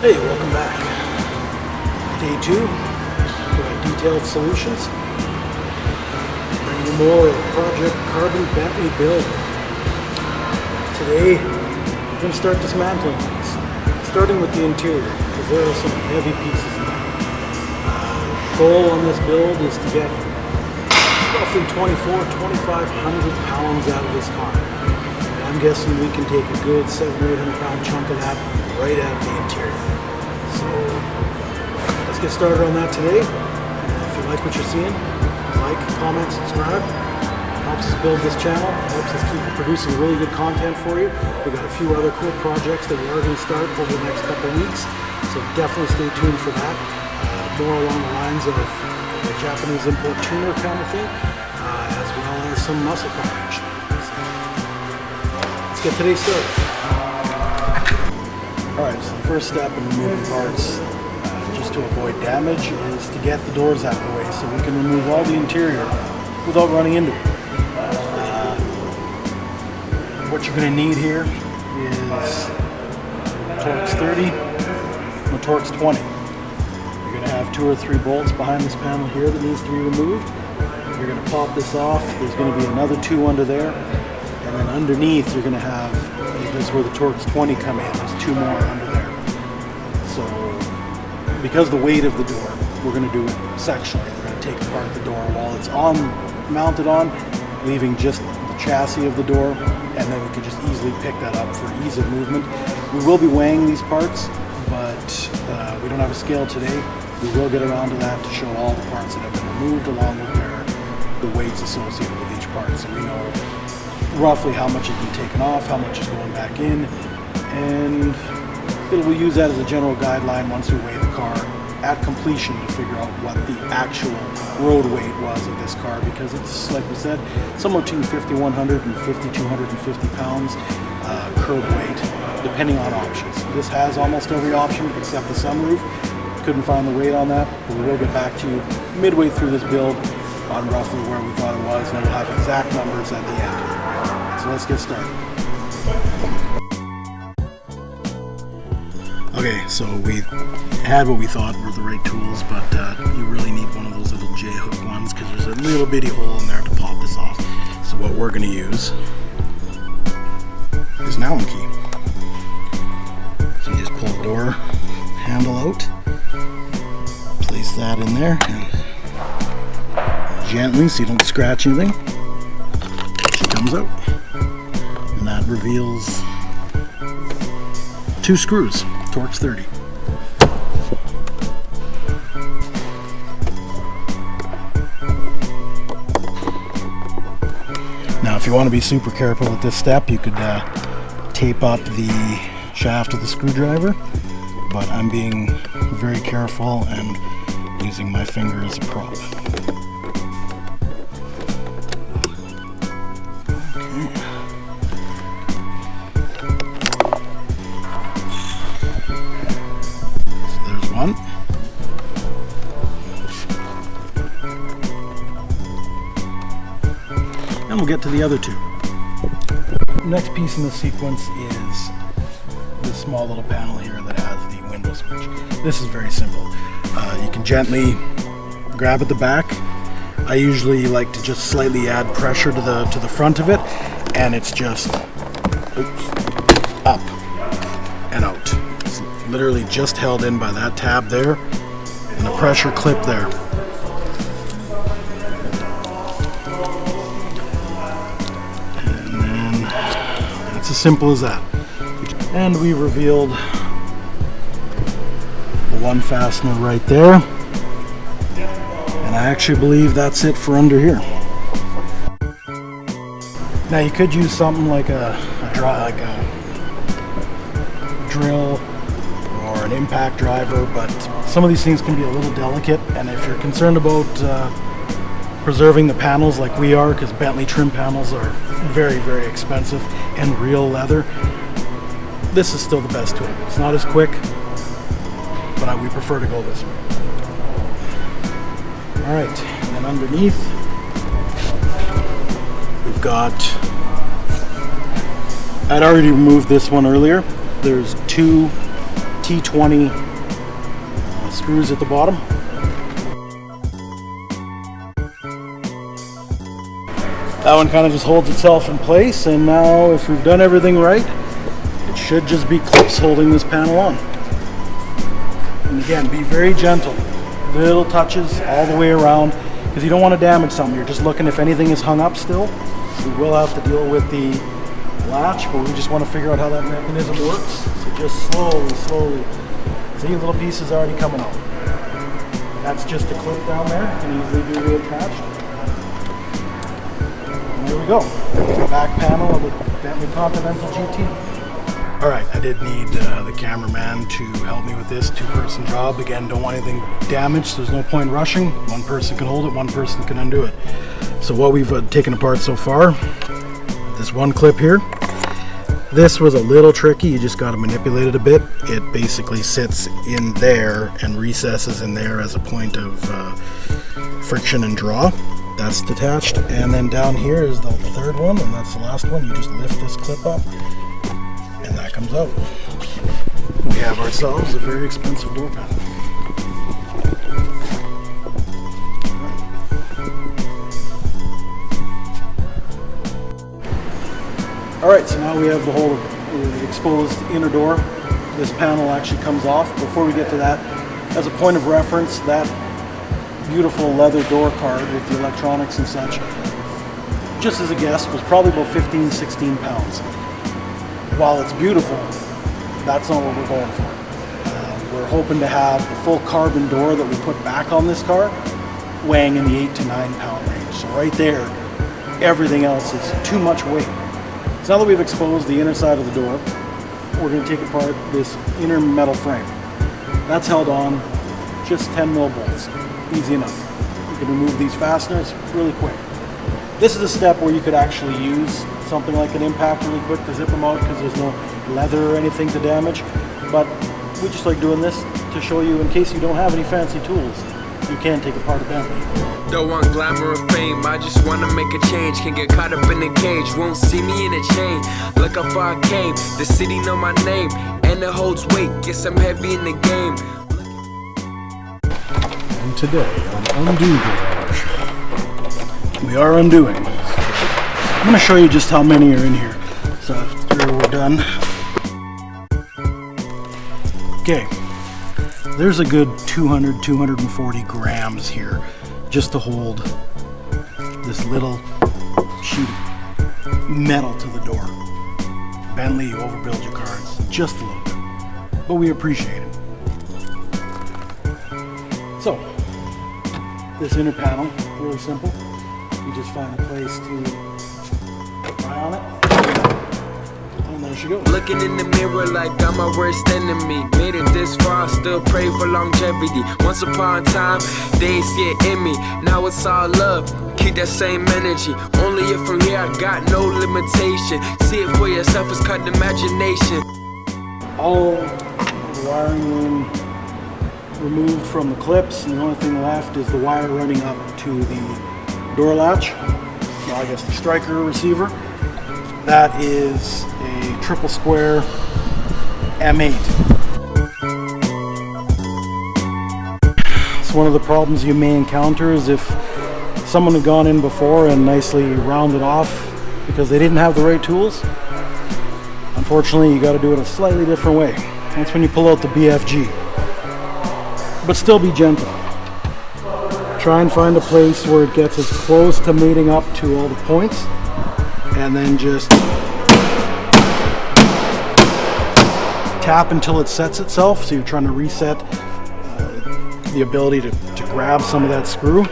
Hey, welcome back. Day 2 for Detailed Solutions. Bringing you more of Project Carbon Bentley build. Today, we're going to start dismantling things, starting with the interior, because there are some heavy pieces in there. The goal on this build is to get roughly 2,500 pounds out of this car. And I'm guessing we can take a good 700 or 800 pound chunk of that right out of the interior. So let's get started on that today. If you like what you're seeing, like, comment, subscribe. It helps us build this channel, helps us keep producing really good content for you. We've got a few other cool projects that we are going to start over the next couple of weeks, so definitely stay tuned for that. More along the lines of the Japanese import tuner kind of thing, as well as some muscle car action. So let's get today started. Alright, so the first step in removing parts, just to avoid damage, is to get the doors out of the way so we can remove all the interior without running into it. What you're going to need here is Torx 30 and a Torx 20. You're going to have 2 or 3 bolts behind this panel here that needs to be removed. You're going to pop this off. There's going to be another 2 under there. And then underneath you're going to have, this is where the Torx 20 come in, there's 2 more under there. So because the weight of the door, we're going to do it sectionally. We're going to take apart the door while it's mounted on, leaving just the chassis of the door, and then we can just easily pick that up for ease of movement. We will be weighing these parts, but we don't have a scale today. We will get around to that to show all the parts that have been removed along with the weights associated with each part, so we know roughly how much has been taken off, how much is going back in, and we'll use that as a general guideline once we weigh the car at completion to figure out what the actual road weight was of this car, because it's, like we said, somewhere between 5,100 and 5,250 pounds curb weight, depending on options. This has almost every option except the sunroof. Couldn't find the weight on that, but we will get back to you midway through this build on roughly where we thought it was, and then we'll have exact numbers at the end. So let's get started. Okay, so we had what we thought were the right tools, but you really need one of those little J-hook ones because there's a little bitty hole in there to pop this off. So what we're going to use is an Allen key. So you just pull the door handle out, place that in there, and gently, so you don't scratch anything, she comes out. And that reveals 2 screws, Torx 30. Now if you want to be super careful with this step, you could tape up the shaft of the screwdriver, but I'm being very careful and using my finger as a prop. And we'll get to the other 2. Next piece in the sequence is this small little panel here that has the window switch. This is very simple. You can gently grab at the back. I usually like to just slightly add pressure to the front of it, and it's just up and out. It's literally just held in by that tab there and a pressure clip there. It's as simple as that. And we revealed the one fastener right there. And I actually believe that's it for under here. Now you could use something like a drill or an impact driver, but some of these things can be a little delicate, and if you're concerned about preserving the panels like we are, because Bentley trim panels are very, very expensive and real leather, this is still the best tool. It's not as quick, but we prefer to go this way. Alright, and then underneath we've got, I'd already removed this one earlier. There's 2 T20 screws at the bottom. That one kind of just holds itself in place, and now if we've done everything right, it should just be clips holding this panel on. And again, be very gentle. Little touches all the way around, because you don't want to damage something. You're just looking if anything is hung up still. We will have to deal with the latch, but we just want to figure out how that mechanism works. So just slowly. See, little pieces already coming out. That's just a clip down there. It can easily be reattached. And there we go. There's the back panel of the Bentley Continental GT. Alright, I did need the cameraman to help me with this two-person job. Again, don't want anything damaged, so there's no point rushing. One person can hold it, one person can undo it. So what we've taken apart so far, this one clip here. This was a little tricky, you just got to manipulate it a bit. It basically sits in there and recesses in there as a point of friction and draw. That's detached. And then down here is the third one, and that's the last one. You just lift this clip up, and that comes out. We have ourselves a very expensive door panel. Alright, so now we have the whole exposed inner door. This panel actually comes off. Before we get to that, as a point of reference, that beautiful leather door card with the electronics and such, just as a guess, was probably about 15-16 pounds. While it's beautiful, that's not what we're going for. We're hoping to have the full carbon door that we put back on this car weighing in the 8 to 9 pound range. So right there, everything else is too much weight. So now that we've exposed the inner side of the door, we're going to take apart this inner metal frame. That's held on just 10 mil bolts. Easy enough. You can remove these fasteners really quick. This is a step where you could actually use something like an impact really quick to zip them out because there's no leather or anything to damage. But we just like doing this to show you, in case you don't have any fancy tools, you can take apart a Bentley. Don't want glamour or fame, I just wanna make a change. Can get caught up in a cage, won't see me in a chain. Look how far I came, the city know my name, and it holds weight, guess I'm heavy in the game. And today on Undo Garage, we are undoing. I'm gonna show you just how many are in here. So after we're done. Okay, there's a good 200-240 grams here, just to hold this little sheet of metal to the door. Bentley, you overbuild your cards just a little bit, but we appreciate it. So, this inner panel, really simple. You just find a place to pry on it, and there she goes. Looking in the mirror like I'm my worst enemy. Made it this far, still pray for longevity. Once upon a time, they ain't see it in me. Now it's all love, keep that same energy. Only if from here I got no limitation. See it for yourself, it's called imagination. All the wiring room removed from the clips, and the only thing left is the wire running up to the door latch. Well, I guess the striker receiver. That is a triple square M8. So one of the problems you may encounter is if someone had gone in before and nicely rounded off because they didn't have the right tools. Unfortunately, you got to do it a slightly different way. That's when you pull out the BFG. But still be gentle. Try and find a place where it gets as close to mating up to all the points, and then just tap until it sets itself. So you're trying to reset the ability to grab some of that screw.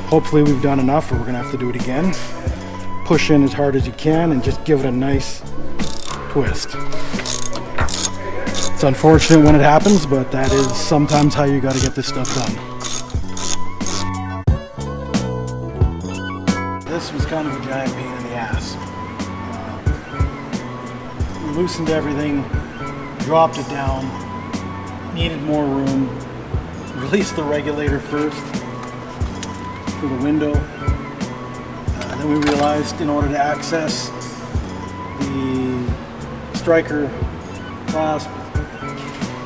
Hopefully we've done enough, or we're gonna have to do it again. Push in as hard as you can and just give it a nice twist. It's unfortunate when it happens, but that is sometimes how you got to get this stuff done. This was kind of a giant pain in the ass. We loosened everything, dropped it down, needed more room, released the regulator first for the window. Then we realized in order to access the striker clasp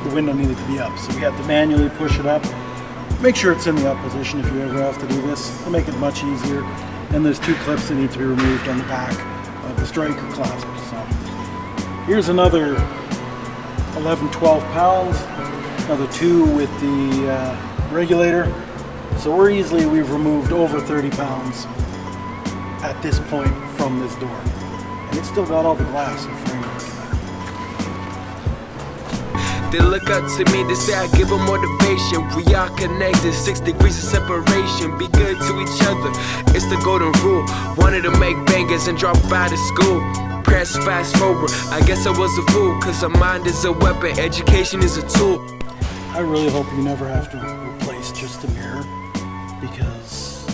the window needed to be up. So we had to manually push it up. Make sure it's in the up position if you ever have to do this. It'll make it much easier. And there's 2 clips that need to be removed on the back of the striker clasp. So here's another 11, 12 pounds, another 2 with the regulator. So we've removed over 30 pounds at this point from this door. And it's still got all the glass and framework in there. They look up to me, they say I give them motivation. We are connected, 6 degrees of separation. Be good to each other, it's the golden rule. Wanted to make bangers and drop out of school. Press fast forward, I guess I was a fool. Cause a mind is a weapon, education is a tool. I really hope you never have to replace just a mirror, because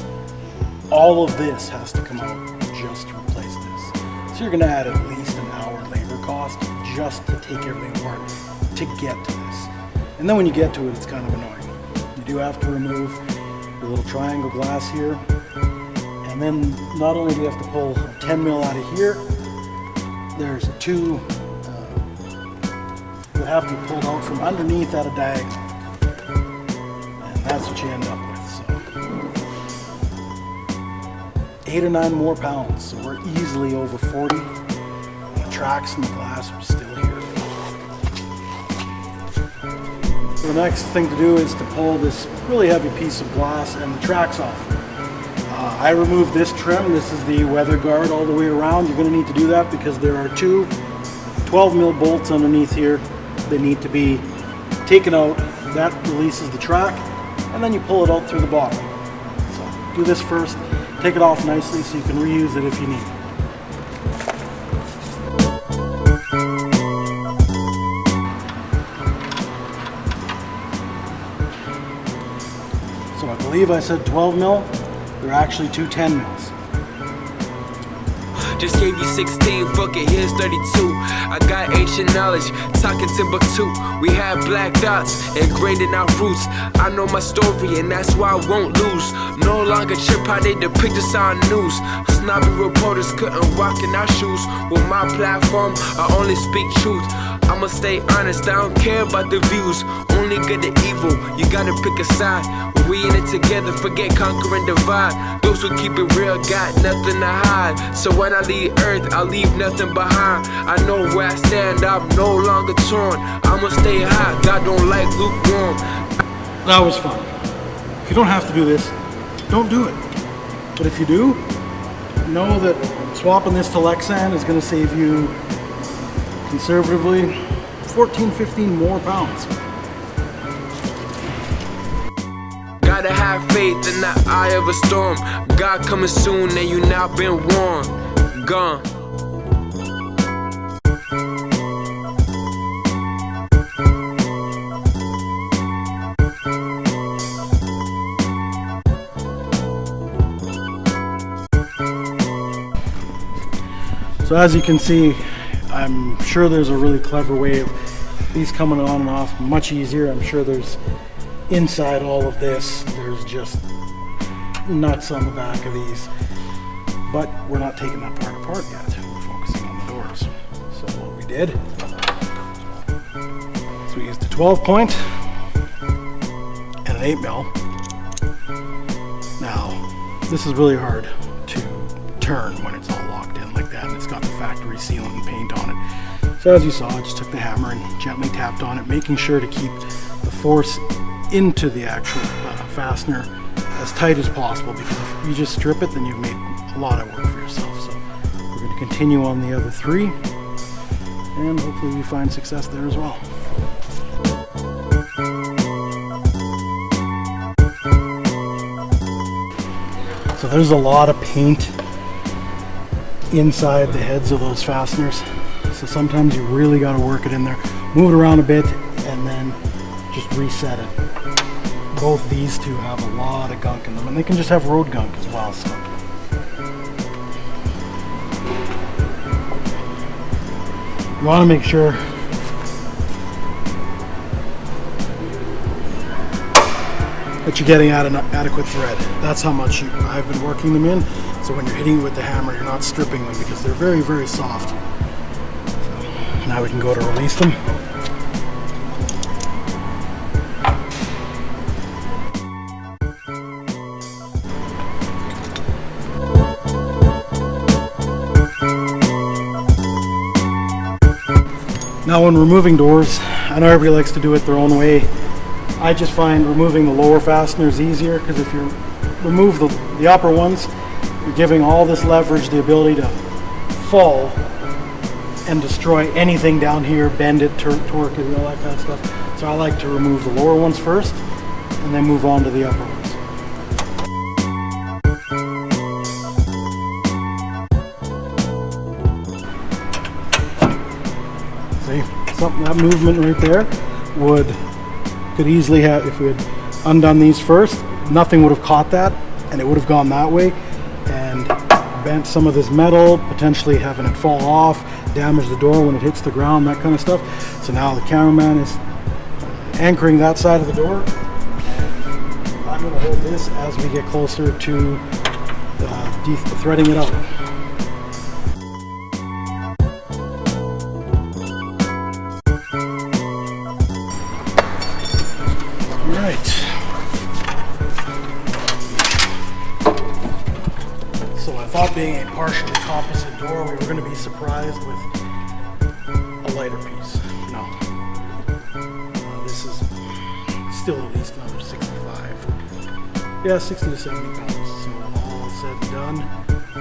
all of this has to come out just to replace this. So you're gonna add at least an hour labor cost just to take everything apart to get to this. And then when you get to it, it's kind of annoying. You do have to remove the little triangle glass here. And then not only do you have to pull 10 mil out of here, there's 2 that have to be pulled out from underneath at a diagonal. And that's what you end up with. So 8 or 9 more pounds. So we're easily over 40. And the tracks and the glass are still here. So the next thing to do is to pull this really heavy piece of glass and the tracks off. I removed this trim. This is the weather guard all the way around. You're going to need to do that because there are 2 12 mil bolts underneath here that need to be taken out. That releases the track, and then you pull it out through the bottom. So do this first, take it off nicely so you can reuse it if you need. So I believe I said 12 mil. They're actually 2 10 mils. Just gave you 16, fuck it, here's 32. I got ancient knowledge, talking Timbuktu. We have black dots ingrained in our roots. I know my story and that's why I won't lose. No longer trip how they depict us on news. Snobby reporters couldn't walk in our shoes. With my platform, I only speak truth. I'ma stay honest, I don't care about the views. Only good or evil, you gotta pick a side. When we in it together, forget conquer and divide. Those who keep it real got nothing to hide. So when I leave earth, I'll leave nothing behind. I know where I stand, I'm no longer torn. I'ma stay hot, God don't like lukewarm. That was fun. If you don't have to do this, don't do it. But if you do, know that swapping this to Lexan is gonna save you conservatively 14, 15 more pounds. Gotta have faith in the eye of a storm. God coming soon and you now been warned. Gone. So as you can see, I'm sure there's a really clever way of these coming on and off much easier. I'm sure there's inside all of this, there's just nuts on the back of these, but we're not taking that part apart yet. We're focusing on the doors. So what we did is we used a 12 point and an 8 mil. Now this is really hard to turn when it's all locked in like that, and it's got the factory sealant and paint on it. So as you saw, I just took the hammer and gently tapped on it, making sure to keep the force into the actual fastener as tight as possible, because if you just strip it, then you've made a lot of work for yourself. So we're going to continue on the other 3, and hopefully we find success there as well. So there's a lot of paint inside the heads of those fasteners, so sometimes you really got to work it in there, move it around a bit, and then just reset it. Both these two have a lot of gunk in them, and they can just have road gunk as well. So you want to make sure that you're getting at an adequate thread. That's how much I've been working them in. So when you're hitting it with the hammer, you're not stripping them because they're very, very soft. So now we can go to release them. Now when removing doors, I know everybody likes to do it their own way. I just find removing the lower fasteners easier, because if you remove the upper ones, you're giving all this leverage the ability to fall and destroy anything down here, bend it, torque it, and all that kind of stuff. So I like to remove the lower ones first and then move on to the upper ones. See, that movement right there could easily have, if we had undone these first, nothing would have caught that and it would have gone that way and bent some of this metal, potentially having it fall off, damage the door when it hits the ground, that kind of stuff. So now the cameraman is anchoring that side of the door. I'm going to hold this as we get closer to threading it out. Alright. So I thought, being a partially composite door, we were going to be surprised with a lighter piece. No. This is still at least another 65. Yeah, 60 to 70 pounds. So all said and done,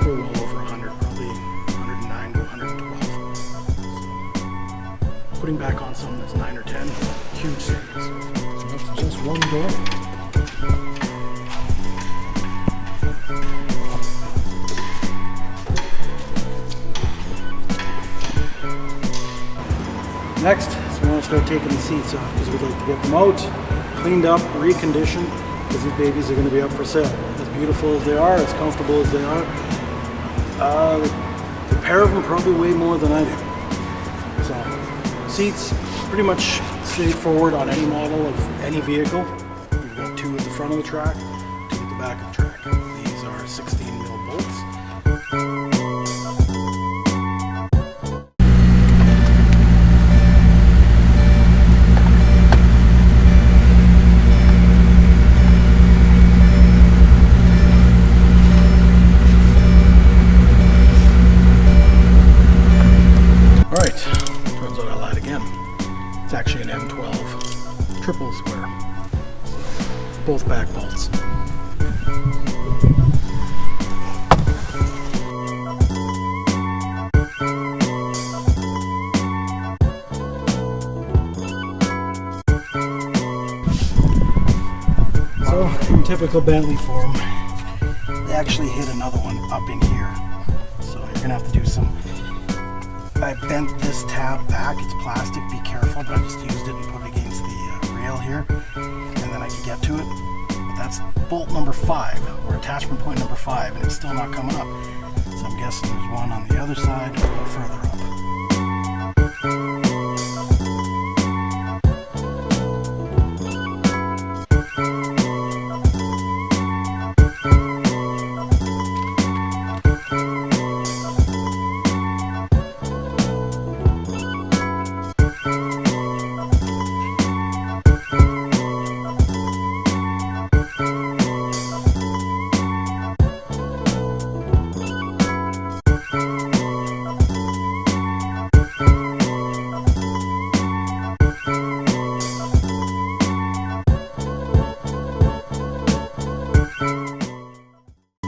we're well over 100, probably 109 to 112. So putting back on something that's 9 or 10, huge savings. So that's just one door. Next, so we want to start taking the seats off, because we'd like to get them out, cleaned up, reconditioned, because these babies are going to be up for sale. As beautiful as they are, as comfortable as they are, the pair of them probably weigh more than I do. So, seats, pretty much straightforward on any model of any vehicle. You've got 2 at the front of the track, 2 at the back of the track. These are 16 mil bolts. It's actually an M12 triple square, both back bolts. So in typical Bentley form, they actually hit another one up in here, so you're gonna have to do some. I bent this tab back, it's plastic, be careful, but I just used it and put it against the rail here, and then I could get to it. But that's bolt number 5, or attachment point number 5, and it's still not coming up. So I'm guessing there's one on the other side, a little further up.